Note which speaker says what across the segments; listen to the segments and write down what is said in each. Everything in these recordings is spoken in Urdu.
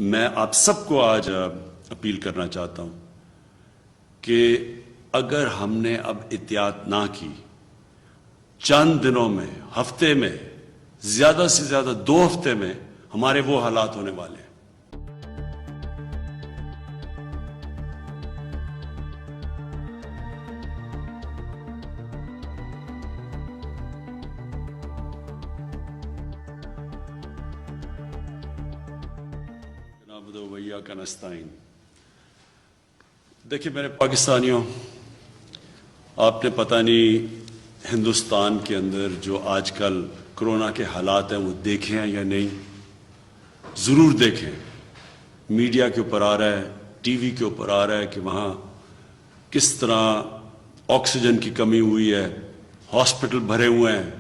Speaker 1: میں آپ سب کو آج اپیل کرنا چاہتا ہوں کہ اگر ہم نے اب احتیاط نہ کی، چند دنوں میں، ہفتے میں، زیادہ سے زیادہ 2 ہفتے میں ہمارے وہ حالات ہونے والے ہیں۔ نعبد و ایاک نستعین۔ دیکھیں میرے پاکستانیوں، آپ نے پتہ نہیں ہندوستان کے اندر جو آج کل کرونا کے حالات ہیں وہ دیکھے ہیں یا نہیں، ضرور دیکھیں۔ میڈیا کے اوپر آ رہا ہے، ٹی وی کے اوپر آ رہا ہے کہ وہاں کس طرح آکسیجن کی کمی ہوئی ہے، ہاسپٹل بھرے ہوئے ہیں،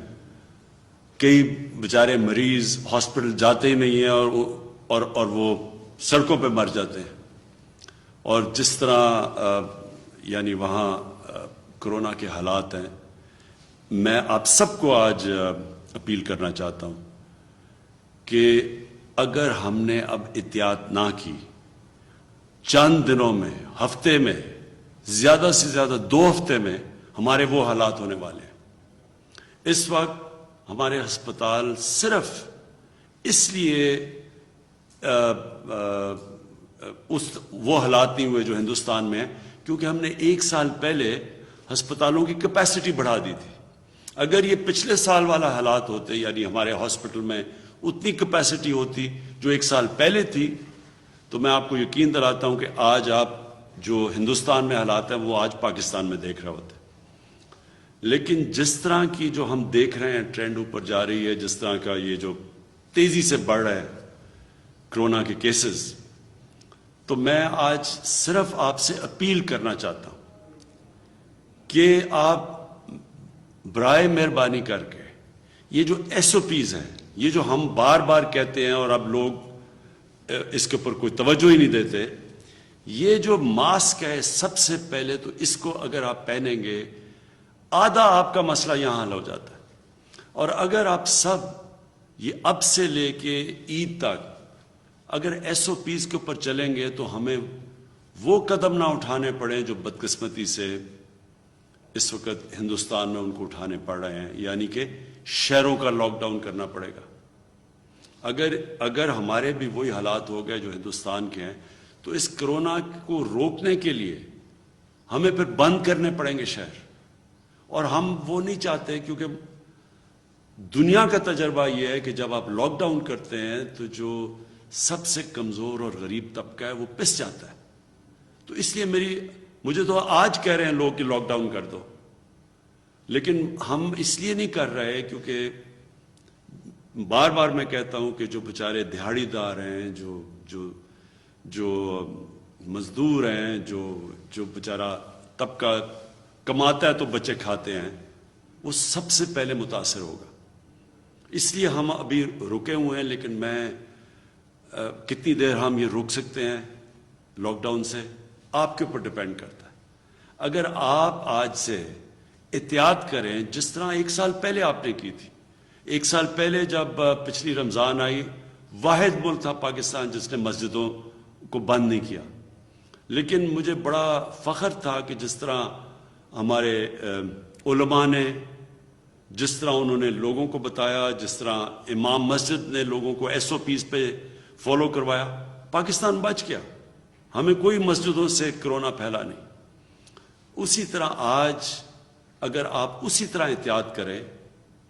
Speaker 1: کئی بیچارے مریض ہاسپٹل جاتے ہی نہیں ہیں اور وہ سڑکوں پہ مر جاتے ہیں۔ اور جس طرح یعنی وہاں کرونا کے حالات ہیں، میں آپ سب کو آج اپیل کرنا چاہتا ہوں کہ اگر ہم نے اب احتیاط نہ کی، چند دنوں میں، ہفتے میں، زیادہ سے زیادہ 2 ہفتے میں ہمارے وہ حالات ہونے والے ہیں۔ اس وقت ہمارے ہسپتال صرف اس لیے وہ حالات نہیں ہوئے جو ہندوستان میں ہیں کیونکہ ہم نے 1 سال پہلے ہسپتالوں کی کیپیسٹی بڑھا دی تھی۔ اگر یہ پچھلے سال والا حالات ہوتے، یعنی ہمارے ہاسپٹل میں اتنی کیپیسٹی ہوتی جو 1 سال پہلے تھی، تو میں آپ کو یقین دلاتا ہوں کہ آج آپ جو ہندوستان میں حالات ہیں وہ آج پاکستان میں دیکھ رہے ہوتے۔ لیکن جس طرح کی جو ہم دیکھ رہے ہیں ٹرینڈ اوپر جا رہی ہے، جس طرح کا یہ جو تیزی سے بڑھ رہا ہے کرونا کے کیسز، تو میں آج صرف آپ سے اپیل کرنا چاہتا ہوں کہ آپ برائے مہربانی کر کے یہ جو ایس او پیز ہیں، یہ جو ہم بار بار کہتے ہیں اور اب لوگ اس کے اوپر کوئی توجہ ہی نہیں دیتے، یہ جو ماسک ہے سب سے پہلے تو اس کو اگر آپ پہنیں گے، آدھا آپ کا مسئلہ یہاں حل ہو جاتا ہے۔ اور اگر آپ سب یہ اب سے لے کے عید تک اگر ایس او پیز کے اوپر چلیں گے تو ہمیں وہ قدم نہ اٹھانے پڑیں جو بدقسمتی سے اس وقت ہندوستان میں ان کو اٹھانے پڑ رہے ہیں، یعنی کہ شہروں کا لاک ڈاؤن کرنا پڑے گا۔ اگر ہمارے بھی وہی حالات ہو گئے جو ہندوستان کے ہیں تو اس کرونا کو روکنے کے لیے ہمیں پھر بند کرنے پڑیں گے شہر، اور ہم وہ نہیں چاہتے، کیونکہ دنیا کا تجربہ یہ ہے کہ جب آپ لاک ڈاؤن کرتے ہیں تو جو سب سے کمزور اور غریب طبقہ ہے وہ پس جاتا ہے۔ تو اس لیے مجھے تو آج کہہ رہے ہیں لوگ کہ لاک ڈاؤن کر دو، لیکن ہم اس لیے نہیں کر رہے کیونکہ بار بار میں کہتا ہوں کہ جو بیچارے دہاڑی دار ہیں، جو مزدور ہیں، جو بیچارہ طبقہ کماتا ہے تو بچے کھاتے ہیں، وہ سب سے پہلے متاثر ہوگا۔ اس لیے ہم ابھی رکے ہوئے ہیں، لیکن کتنی دیر ہم یہ روک سکتے ہیں لاک ڈاؤن سے آپ کے اوپر ڈیپینڈ کرتا ہے۔ اگر آپ آج سے احتیاط کریں جس طرح 1 سال پہلے آپ نے کی تھی۔ 1 سال پہلے جب پچھلی رمضان آئی، واحد ملک تھا پاکستان جس نے مسجدوں کو بند نہیں کیا، لیکن مجھے بڑا فخر تھا کہ جس طرح ہمارے علماء نے، جس طرح انہوں نے لوگوں کو بتایا، جس طرح امام مسجد نے لوگوں کو ایس او پیز پہ فالو کروایا، پاکستان بچ گیا، ہمیں کوئی مسجدوں سے کرونا پھیلا نہیں۔ اسی طرح آج اگر آپ اسی طرح احتیاط کریں،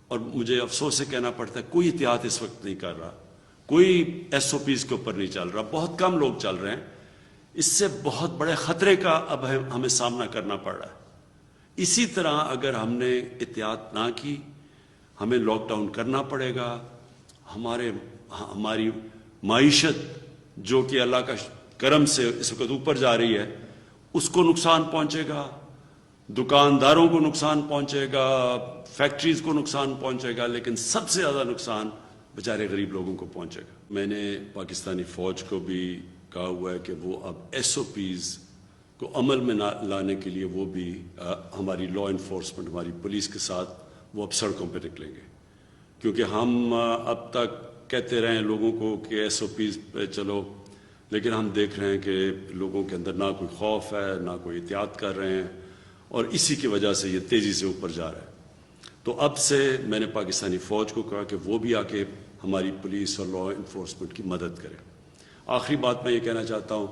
Speaker 1: اور مجھے افسوس سے کہنا پڑتا ہے کوئی احتیاط اس وقت نہیں کر رہا، کوئی ایس او پیز کے اوپر نہیں چل رہا، بہت کم لوگ چل رہے ہیں، اس سے بہت بڑے خطرے کا اب ہمیں سامنا کرنا پڑ رہا ہے۔ اسی طرح اگر ہم نے احتیاط نہ کی، ہمیں لاک ڈاؤن کرنا پڑے گا، ہماری معیشت جو کہ اللہ کا کرم سے اس وقت اوپر جا رہی ہے، اس کو نقصان پہنچے گا، دکانداروں کو نقصان پہنچے گا، فیکٹریز کو نقصان پہنچے گا، لیکن سب سے زیادہ نقصان بیچارے غریب لوگوں کو پہنچے گا۔ میں نے پاکستانی فوج کو بھی کہا ہوا ہے کہ وہ اب ایس او پیز کو عمل میں لانے کے لیے وہ بھی ہماری لا انفورسمنٹ، ہماری پولیس کے ساتھ وہ اب سڑکوں پہ نکلیں گے، کیونکہ ہم اب تک کہتے رہے ہیں لوگوں کو کہ ایس او پیز پہ چلو، لیکن ہم دیکھ رہے ہیں کہ لوگوں کے اندر نہ کوئی خوف ہے، نہ کوئی احتیاط کر رہے ہیں، اور اسی کی وجہ سے یہ تیزی سے اوپر جا رہا ہے۔ تو اب سے میں نے پاکستانی فوج کو کہا کہ وہ بھی آ کے ہماری پولیس اور لا انفورسمنٹ کی مدد کرے۔ آخری بات میں یہ کہنا چاہتا ہوں،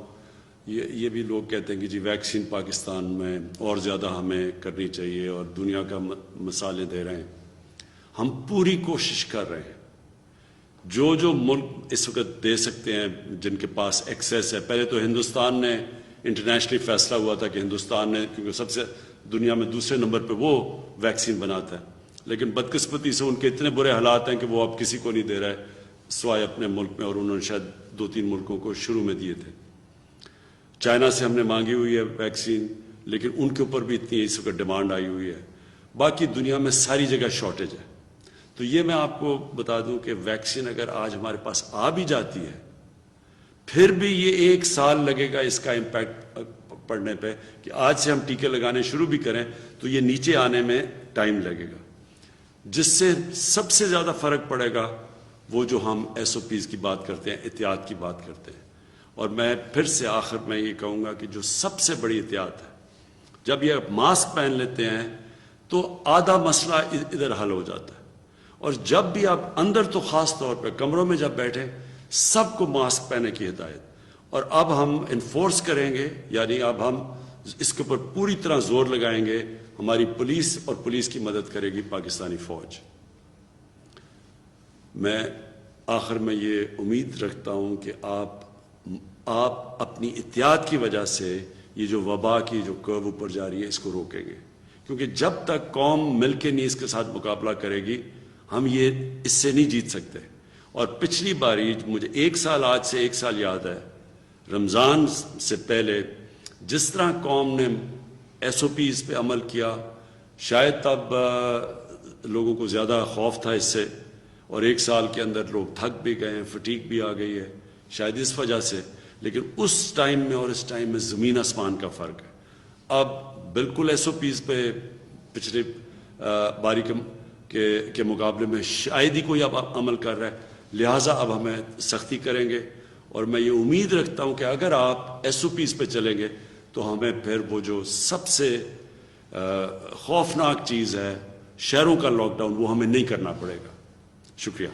Speaker 1: یہ بھی لوگ کہتے ہیں کہ جی ویکسین پاکستان میں اور زیادہ ہمیں کرنی چاہیے اور دنیا کا مثالیں دے رہے ہیں۔ ہم پوری کوشش کر رہے ہیں، جو ملک اس وقت دے سکتے ہیں، جن کے پاس ایکسیس ہے۔ پہلے تو ہندوستان نے انٹرنیشنلی فیصلہ ہوا تھا کہ ہندوستان نے، کیونکہ سب سے دنیا میں دوسرے نمبر پہ وہ ویکسین بناتا ہے، لیکن بدقسمتی سے ان کے اتنے برے حالات ہیں کہ وہ اب کسی کو نہیں دے رہے سوائے اپنے ملک میں، اور انہوں نے شاید 2-3 ملکوں کو شروع میں دیے تھے۔ چائنا سے ہم نے مانگی ہوئی ہے ویکسین، لیکن ان کے اوپر بھی اتنی اس وقت ڈیمانڈ آئی ہوئی ہے۔ باقی دنیا میں ساری جگہ شارٹیج ہے۔ تو یہ میں آپ کو بتا دوں کہ ویکسین اگر آج ہمارے پاس آ بھی جاتی ہے، پھر بھی یہ 1 سال لگے گا اس کا امپیکٹ پڑنے پہ، کہ آج سے ہم ٹیکے لگانے شروع بھی کریں تو یہ نیچے آنے میں ٹائم لگے گا۔ جس سے سب سے زیادہ فرق پڑے گا وہ جو ہم ایس او پیز کی بات کرتے ہیں، احتیاط کی بات کرتے ہیں۔ اور میں پھر سے آخر میں یہ کہوں گا کہ جو سب سے بڑی احتیاط ہے، جب یہ ماسک پہن لیتے ہیں تو آدھا مسئلہ ادھر حل ہو جاتا ہے۔ اور جب بھی آپ اندر، تو خاص طور پہ کمروں میں جب بیٹھیں، سب کو ماسک پہننے کی ہدایت۔ اور اب ہم انفورس کریں گے، یعنی اب ہم اس کے اوپر پوری طرح زور لگائیں گے۔ ہماری پولیس اور پولیس کی مدد کرے گی پاکستانی فوج۔ میں آخر میں یہ امید رکھتا ہوں کہ آپ اپنی احتیاط کی وجہ سے یہ جو وبا کی جو کرو اوپر جا رہی ہے، اس کو روکیں گے، کیونکہ جب تک قوم مل کے نہیں اس کے ساتھ مقابلہ کرے گی، ہم یہ اس سے نہیں جیت سکتے۔ اور پچھلی باری مجھے 1 سال، آج سے 1 سال یاد ہے، رمضان سے پہلے جس طرح قوم نے ایس او پیز پہ عمل کیا، شاید تب لوگوں کو زیادہ خوف تھا اس سے، اور 1 سال کے اندر لوگ تھک بھی گئے ہیں، فٹیگ بھی آ گئی ہے شاید اس وجہ سے۔ لیکن اس ٹائم میں اور اس ٹائم میں زمین آسمان کا فرق ہے۔ اب بالکل ایس او پیز پہ پچھلے باری کے مقابلے میں شاید ہی کوئی اب عمل کر رہا ہے، لہٰذا اب ہمیں سختی کریں گے۔ اور میں یہ امید رکھتا ہوں کہ اگر آپ ایس او پیز پہ چلیں گے تو ہمیں پھر وہ جو سب سے خوفناک چیز ہے، شہروں کا لاک ڈاؤن، وہ ہمیں نہیں کرنا پڑے گا۔ شکریہ۔